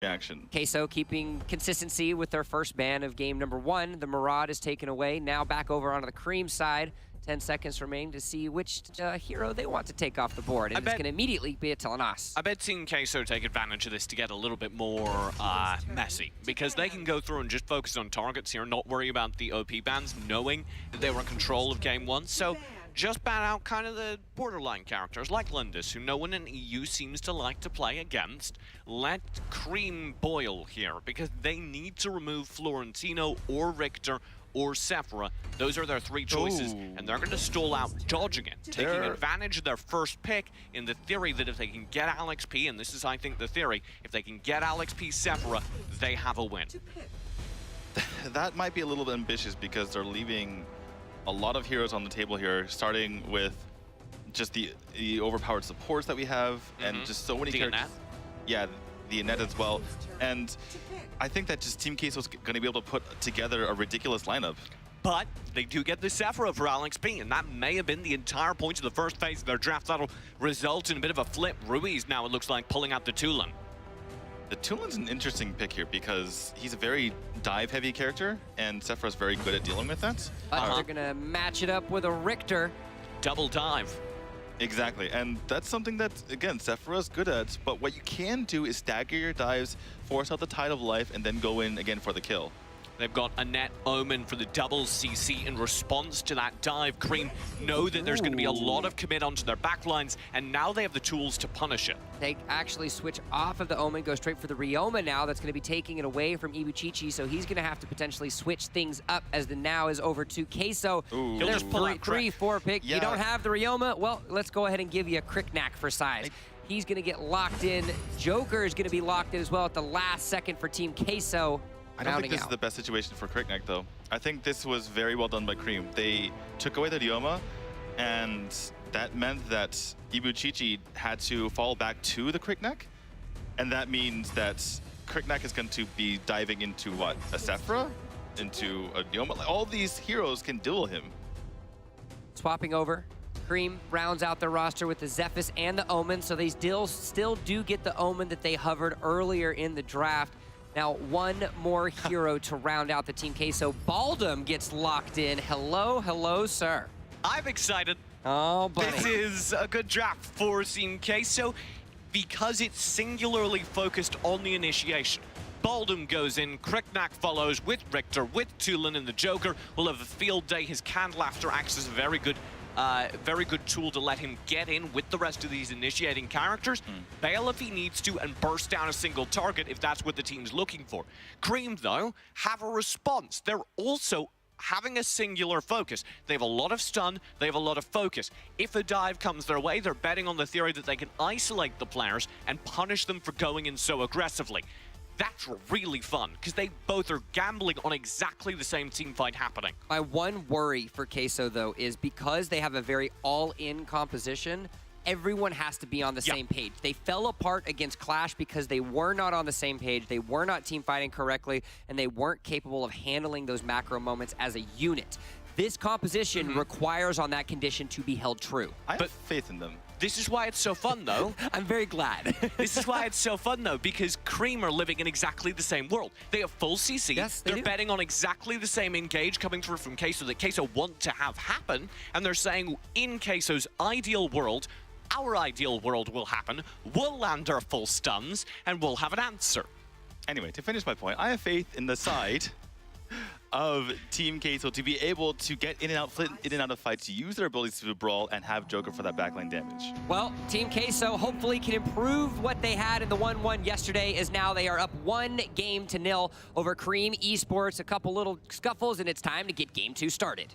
reaction. Queso keeping consistency with their first ban of game number 1. The Maraud is taken away. Now back over onto the Cream side. 10 seconds remaining to see which hero they want to take off the board. And it's going to immediately be a Telenas. I bet seeing Queso take advantage of this to get a little bit more messy, because they can go through and just focus on targets here, not worry about the OP bans, knowing that they were in control of game 1. So just ban out kind of the borderline characters like Lindis, who no one in EU seems to like to play against. Let Cream boil here, because they need to remove Florentino or Richter or Sephora. Those are their 3 choices, and they're going to stall out dodging it, taking advantage of their first pick in the theory that if they can get Alex P, and this is, I think, the theory, if they can get Alex P Sephora, they have a win. That might be a little bit ambitious, because they're leaving a lot of heroes on the table here, starting with just the overpowered supports that we have, and just so many characters. Yeah, the Annette as well. And I think that just Team Queso's going to be able to put together a ridiculous lineup. But they do get the Sephora for Alex P, and that may have been the entire point of the first phase of their draft. That'll result in a bit of a flip. Ruiz now, it looks like, pulling out the Tulin. The Tulin's an interesting pick here, because he's a very dive-heavy character, and Sephora's very good at dealing with that. They're going to match it up with a Richter. Double dive. Exactly, and that's something that, again, Sephora's good at, but what you can do is stagger your dives, force out the Tide of Life, and then go in again for the kill. They've got Annette Omen for the double CC in response to that dive. Cream know that there's going to be a lot of commit onto their backlines, and now they have the tools to punish it. They actually switch off of the Omen, go straight for the Ryoma now. That's going to be taking it away from Ibuchichi, so he's going to have to potentially switch things up as the now is over to Queso. So there's 3-4 pick. You don't have the Ryoma? Well, let's go ahead and give you a Cricknack for size. He's going to get locked in. Joker is going to be locked in as well at the last second for Team Queso. I don't think this is the best situation for Cricknack, though. I think this was very well done by Cream. They took away the Ryoma, and that meant that Ibuchichi had to fall back to the Cricknack, and that means that Cricknack is going to be diving into, what, a Sephora? Into a Ryoma? Like, all these heroes can duel him. Swapping over. Cream rounds out their roster with the Zephys and the Omen, so they still do get the Omen that they hovered earlier in the draft. Now, one more hero to round out the Team Queso. Baldum gets locked in. Hello, sir. I'm excited. Oh, buddy. This is a good draft for Team Queso because it's singularly focused on the initiation. Baldum goes in, Cricknack follows with Richter, with Tulin, and the Joker will have a field day. His Canned Laughter acts as a very good tool to let him get in with the rest of these initiating characters. Bail if he needs to and burst down a single target if that's what the team's looking for. Cream, though, have a response. They're also having a singular focus. They have a lot of stun, they have a lot of focus. If a dive comes their way, they're betting on the theory that they can isolate the players and punish them for going in so aggressively. That's really fun, because they both are gambling on exactly the same team fight happening. My one worry for Queso, though, is because they have a very all-in composition, everyone has to be on the same page. They fell apart against Clash because they were not on the same page, they were not team fighting correctly, and they weren't capable of handling those macro moments as a unit. This composition requires on that condition to be held true. I have faith in them. This is why it's so fun, though. I'm very glad. This is why it's so fun, though, because Cream are living in exactly the same world. They have full CC. Yes, they're betting on exactly the same engage coming through from Queso that Queso want to have happen, and they're saying, in Queso's ideal world, our ideal world will happen, we'll land our full stuns, and we'll have an answer. Anyway, to finish my point, I have faith in the side of Team Queso to be able to get in and out of fights, use their abilities to brawl, and have Joker for that backline damage. Well, Team Queso hopefully can improve what they had in the 1-1 yesterday, as now they are up 1-0 over Cream Esports. A couple little scuffles, and it's time to get Game 2 started.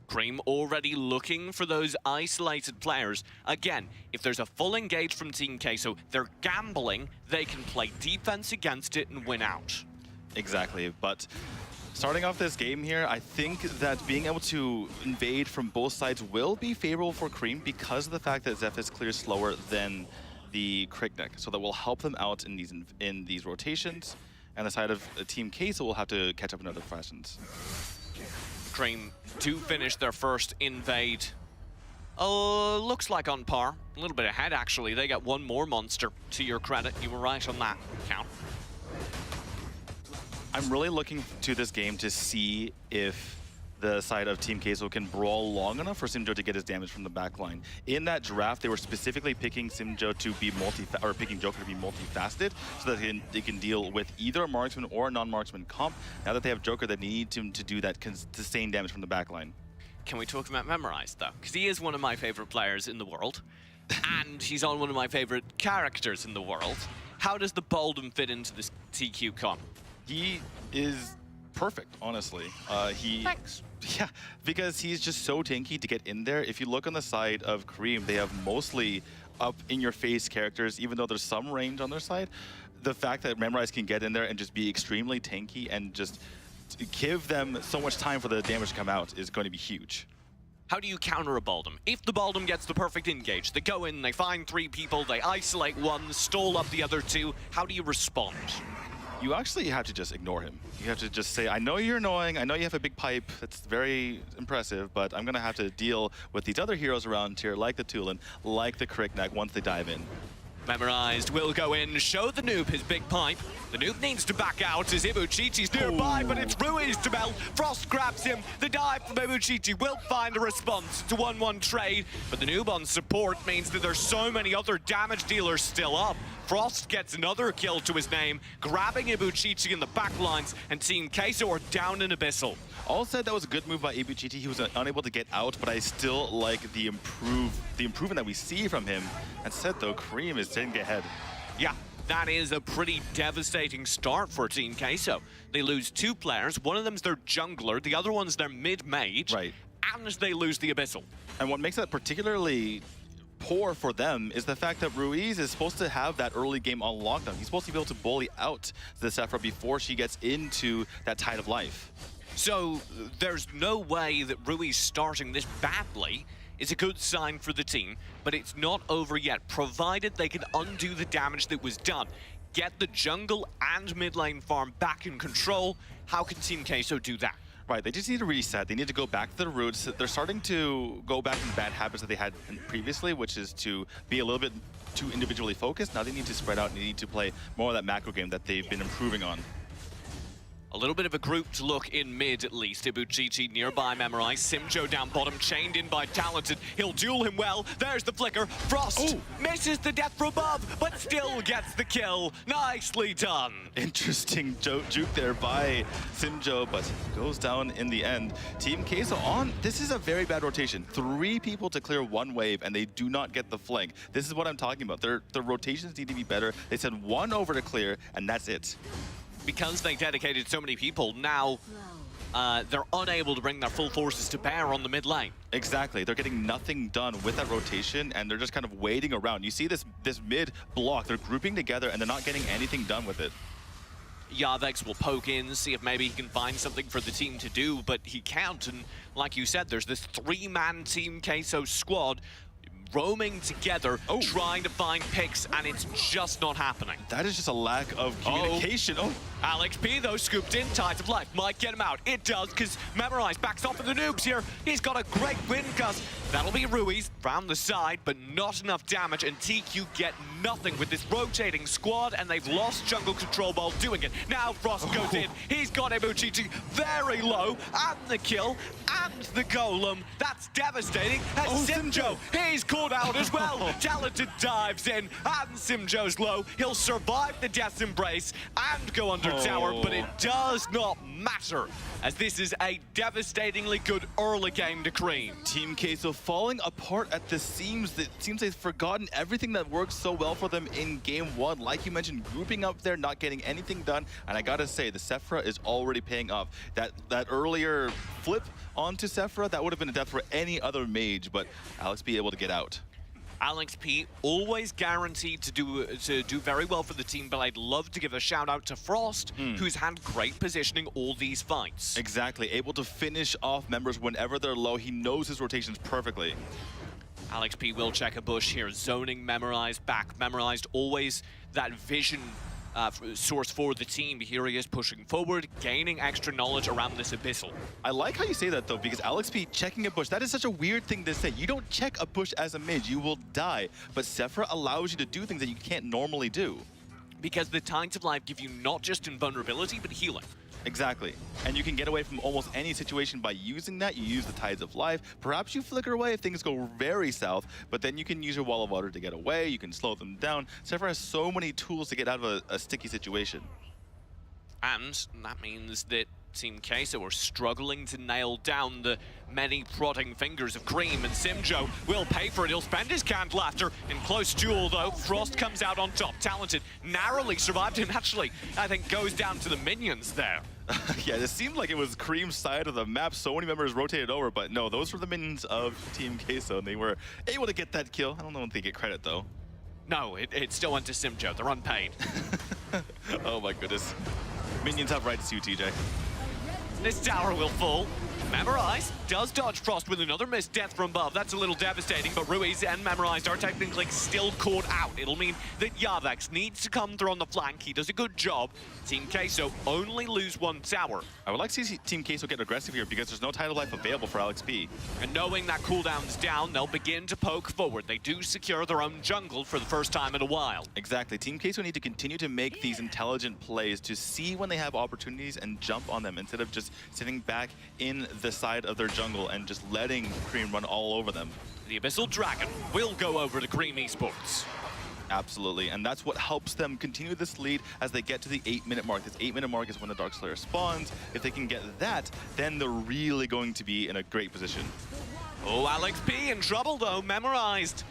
Cream already looking for those isolated players. Again, if there's a full engage from Team Queso, they're gambling, they can play defense against it and win out. Exactly, but starting off this game here, I think that being able to invade from both sides will be favorable for Cream because of the fact that Zephys clears slower than the Cricknack. So that will help them out in these rotations, and the side of Team Queso will have to catch up in other fashions. Cream do finish their first invade. Looks like on par. A little bit ahead, actually. They get one more monster, to your credit. You were right on that count. I'm really looking to this game to see if the side of Team Queso can brawl long enough for Simjo to get his damage from the backline. In that draft, they were specifically picking Simjo to be picking Joker to be multifaceted, so that they can deal with either a marksman or a non-marksman comp. Now that they have Joker, they need him to do that sustained damage from the backline. Can we talk about Memorize, though? Because he is one of my favorite players in the world, and he's on one of my favorite characters in the world. How does the Boldum fit into this TQ comp? He is perfect, honestly. Thanks. Yeah, because he's just so tanky to get in there. If you look on the side of Cream, they have mostly up-in-your-face characters, even though there's some range on their side. The fact that Memorize can get in there and just be extremely tanky and just give them so much time for the damage to come out is going to be huge. How do you counter a Boldum? If the Boldum gets the perfect engage, they go in, they find 3 people, they isolate one, stall up the other 2, how do you respond? You actually have to just ignore him. You have to just say, I know you're annoying, I know you have a big pipe, that's very impressive, but I'm gonna have to deal with these other heroes around here, like the Tulin, like the Kriknak, once they dive in. Memorized will go in, show the noob his big pipe. The noob needs to back out as Ibuchichi's nearby, but it's Ruiz to melt. Frost grabs him. The dive from Ibuchichi will find a response. It's a 1-1 trade, but the noob on support means that there's so many other damage dealers still up. Frost gets another kill to his name, grabbing Ibuchichi in the backlines, and Team Queso are down in Abyssal. All said, that was a good move by Ibuchichi. He was unable to get out, but I still like the improvement that we see from him. That said, though, Cream is 10 ahead. Yeah, that is a pretty devastating start for Team Queso. They lose 2 players. One of them's their jungler, the other one's their mid-mage. Right. And they lose the Abyssal. And what makes that particularly poor for them is the fact that Ruiz is supposed to have that early game on lockdown. He's supposed to be able to bully out the Sephra before she gets into that Tide of Life. So there's no way that Ruiz starting this badly is a good sign for the team, but it's not over yet, provided they can undo the damage that was done. Get the jungle and mid lane farm back in control. How can Team Queso do that? Right, they just need to reset. They need to go back to the roots. They're starting to go back to bad habits that they had previously, which is to be a little bit too individually focused. Now they need to spread out and they need to play more of that macro game that they've been improving on. A little bit of a group to look in mid, at least. Ibuchichi nearby Memorize. Simjo down bottom, chained in by Talented. He'll duel him well. There's the flicker. Frost misses the death from above, but still gets the kill. Nicely done. Interesting juke there by Simjo, but goes down in the end. Team Queso on. This is a very bad rotation. 3 people to clear 1 wave, and they do not get the flank. This is what I'm talking about. Their rotations need to be better. They send 1 over to clear, and that's it. Because they dedicated so many people, now they're unable to bring their full forces to bear on the mid lane. Exactly. They're getting nothing done with that rotation, and they're just kind of waiting around. You see this mid block. They're grouping together, and they're not getting anything done with it. Yavex will poke in, see if maybe he can find something for the team to do, but he can't. And like you said, there's this 3-man Team Queso squad roaming together, trying to find picks, and it's just not happening. That is just a lack of communication. Alex P, though, scooped in. Tides of Life might get him out. It does, because Memorize backs off of the noobs here. He's got a great win, Gus. That'll be Ruiz round the side, but not enough damage, and TQ get nothing with this rotating squad, and they've lost jungle control while doing it. Now Frost goes in. He's got Ibuchichi very low, and the kill, and the golem. That's devastating. And Simjo, he's caught out as well. Talented dives in, and Simjo's low. He'll survive the Death's Embrace and go under tower, but it does not matter, as this is a devastatingly good early game to Cream. Team Queso falling apart at the seams. It seems they've forgotten everything that worked so well for them in game 1. Like you mentioned, grouping up there, not getting anything done. And I gotta say, the Sephra is already paying off. That earlier flip onto Sephra, that would have been a death for any other mage, but Alex be able to get out. Alex P, always guaranteed to do very well for the team, but I'd love to give a shout out to Frost, who's had great positioning all these fights. Exactly, able to finish off members whenever they're low. He knows his rotations perfectly. Alex P will check a bush here, zoning Memorized back. Memorized always that vision source for the team. Here he is pushing forward, gaining extra knowledge around this Abyssal. I like how you say that though, because Alex P checking a bush, that is such a weird thing to say. You don't check a bush as a mage, you will die. But Sephra allows you to do things that you can't normally do. because the Tides of Life give you not just invulnerability, but healing. Exactly. And you can get away from almost any situation by using that. You use the Tides of Life. Perhaps you flicker away if things go very south, but then you can use your Wall of Water to get away. You can slow them down. Sephra has so many tools to get out of a sticky situation. And that means that Team Queso are struggling to nail down the many prodding fingers of Cream, and Simjo will pay for it. He'll spend his canned laughter in close duel, though. Frost comes out on top. Talented narrowly survived him. Actually, I think goes down to the minions there. Yeah, it seemed like it was Cream's side of the map. So many members rotated over, but no, those were the minions of Team Queso, and they were able to get that kill. I don't know if they get credit, though. No, it still went to Simjo. They're unpaid. Oh my goodness. Minions have rights to you, TJ. This tower will fall. Memorize does dodge Frost with another missed death from above. That's a little devastating, but Ruiz and Memorized are technically still caught out. It'll mean that Yavex needs to come through on the flank. He does a good job. Team Queso only lose one tower. I would like to see Team Queso get aggressive here because there's no Tidal Life available for Alex P. And knowing that cooldown's down, they'll begin to poke forward. They do secure their own jungle for the first time in a while. Exactly. Team Queso need to continue to make these intelligent plays to see when they have opportunities and jump on them instead of just sitting back in the side of their jungle and just letting Cream run all over them. The Abyssal Dragon will go over to Cream Esports. Absolutely, and that's what helps them continue this lead as they get to the 8-minute mark. This 8-minute mark is when the Dark Slayer spawns. If they can get that, then they're really going to be in a great position. Oh, Alex P in trouble though. Memorized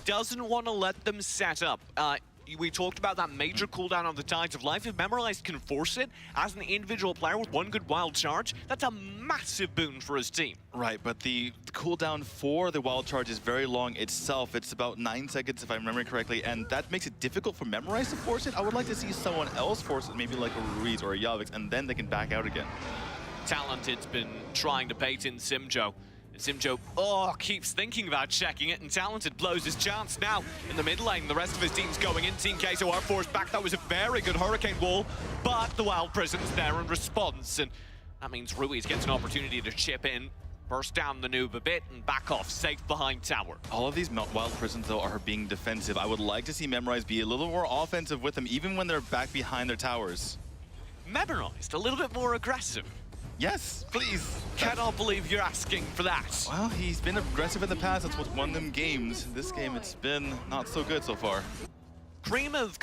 doesn't want to let them set up. We talked about that major cooldown on the Tides of Life. If Memorized can force it as an individual player with one good wild charge, that's a massive boon for his team. Right, but the cooldown for the wild charge is very long itself. It's about 9 seconds if I remember correctly, and that makes it difficult for Memorized to force it. I would like to see someone else force it, maybe like a Ruiz or a Yavex, and then they can back out again. Talented's been trying to bait in Simjo. Simjo, keeps thinking about checking it, and Talented blows his chance now in the mid lane. The rest of his team's going in. Team Queso are forced back. That was a very good Hurricane Wall, but the Wild Prison's there in response, and that means Ruiz gets an opportunity to chip in, burst down the noob a bit, and back off, safe behind tower. All of these Wild Prisons, though, are being defensive. I would like to see Memorize be a little more offensive with them, even when they're back behind their towers. Memorized, a little bit more aggressive. Yes, please. Cannot believe you're asking for that. Well, he's been aggressive in the past. That's what won them games. This game, it's been not so good so far. Cream have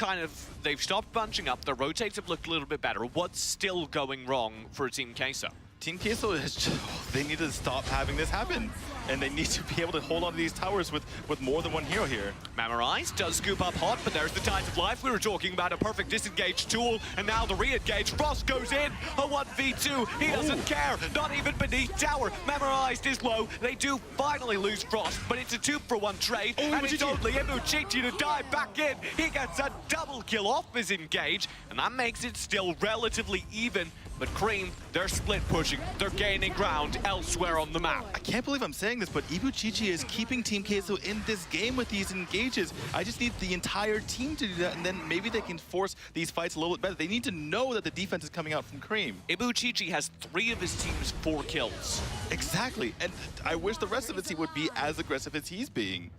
they've stopped bunching up. Their rotates have looked a little bit better. What's still going wrong for Team Queso? Team Queso is just, they need to stop having this happen. And they need to be able to hold on to these towers with more than one hero here. Memorize does scoop up hot, but there's the Tides of Life. We were talking about a perfect disengage tool, and now the re-engage. Frost goes in, a 1v2. He doesn't care, not even beneath tower. Memorized is low. They do finally lose Frost, but it's a 2-for-1 trade, and it's only Ibuchichi to dive back in. He gets a double kill off his engage, and that makes it still relatively even. But Cream, they're split pushing. They're gaining ground elsewhere on the map. I can't believe I'm saying this, but Ibuchichi is keeping Team Queso in this game with these engages. I just need the entire team to do that, and then maybe they can force these fights a little bit better. They need to know that the defense is coming out from Cream. Ibuchichi has 3 of his team's 4 kills. Exactly, and I wish the rest of his team would be as aggressive as he's being.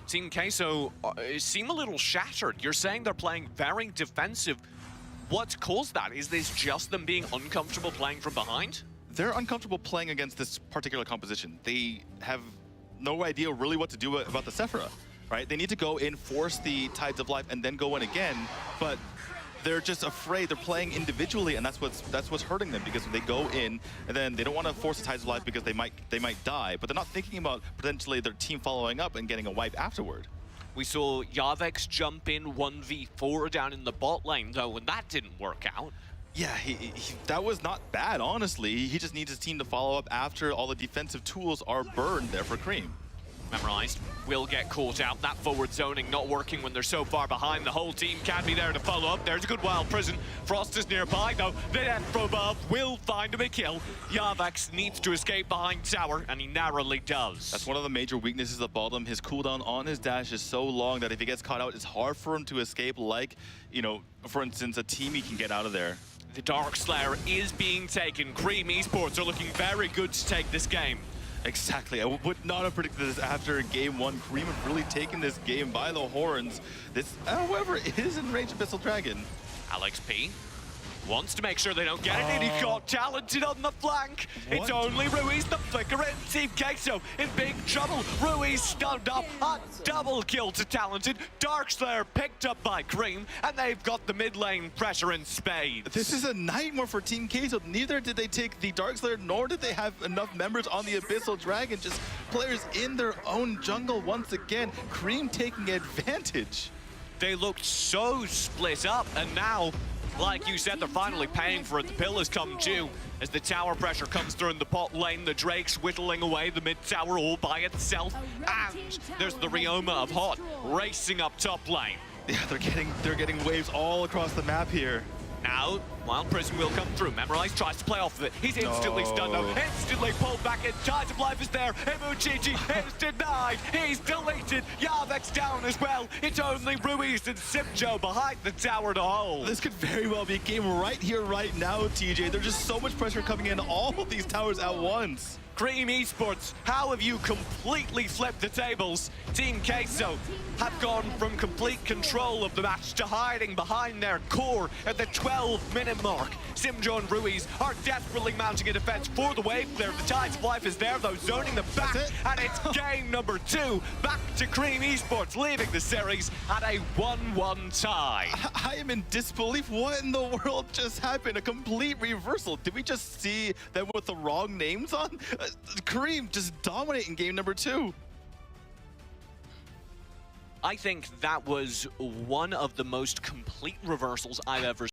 Team Queso seem a little shattered. You're saying they're playing very defensive. What's caused that? Is this just them being uncomfortable playing from behind? They're uncomfortable playing against this particular composition. They have no idea really what to do about the Sephra, right? They need to go in, force the Tides of Life, and then go in again, but they're just afraid. They're playing individually, and that's what's hurting them, because they go in, and then they don't want to force the Tides of Life because they might die, but they're not thinking about potentially their team following up and getting a wipe afterward. We saw Yavex jump in 1v4 down in the bot lane, though, and that didn't work out. Yeah, that was not bad, honestly. He just needs his team to follow up after all the defensive tools are burned there for Cream. Memorized will get caught out. That forward zoning not working when they're so far behind. The whole team can be there to follow up. There's a good Wild Prison. Frost is nearby, though. The death from above will find him a kill. Yavex needs to escape behind tower, and he narrowly does. That's one of the major weaknesses of Baldum. His cooldown on his dash is so long that if he gets caught out, it's hard for him to escape, like, you know, for instance, a team he can get out of there. The Dark Slayer is being taken. Cream Esports are looking very good to take this game. Exactly. I would not have predicted this after game one. Cream have really taken this game by the horns. This, however, is in range of Abyssal Dragon. Alex P wants to make sure they don't get it, and he got talented on the flank. What? It's only Ruiz, the flicker, and Team Queso in big trouble. Ruiz stunned up, a double kill to talented. Darkslayer picked up by Cream, and they've got the mid lane pressure in spades. This is a nightmare for Team Queso. Neither did they take the Darkslayer, nor did they have enough members on the Abyssal Dragon. Just players in their own jungle once again. Cream taking advantage. They looked so split up, and now, like you said, they're finally paying for it. The pillars come due as the tower pressure comes through in the bot lane. The Drake's whittling away the mid tower all by itself. And there's the Ryoma of Hot racing up top lane. Yeah, they're getting waves all across the map here. Now, Wild Prism will come through. Memorize tries to play off of it. He's instantly stunned though. Instantly pulled back in. Tides of Life is there. Ibuchichi is denied. He's deleted. Yavek's down as well. It's only Ruiz and Simjo behind the tower to hold. This could very well be a game right here, right now, TJ. There's just so much pressure coming in all of these towers at once. Cream Esports, how have you completely flipped the tables? Team Queso have gone from complete control of the match to hiding behind their core at the 12-minute mark. Simjo and Ruiz are desperately mounting a defense for the wave clear. The Tides of Life is there, though, zoning them back. And it's game number 2. Back to Cream Esports, leaving the series at a 1-1 tie. I am in disbelief. What in the world just happened? A complete reversal. Did we just see them with the wrong names on? Cream just dominating game number 2. I think that was one of the most complete reversals I've ever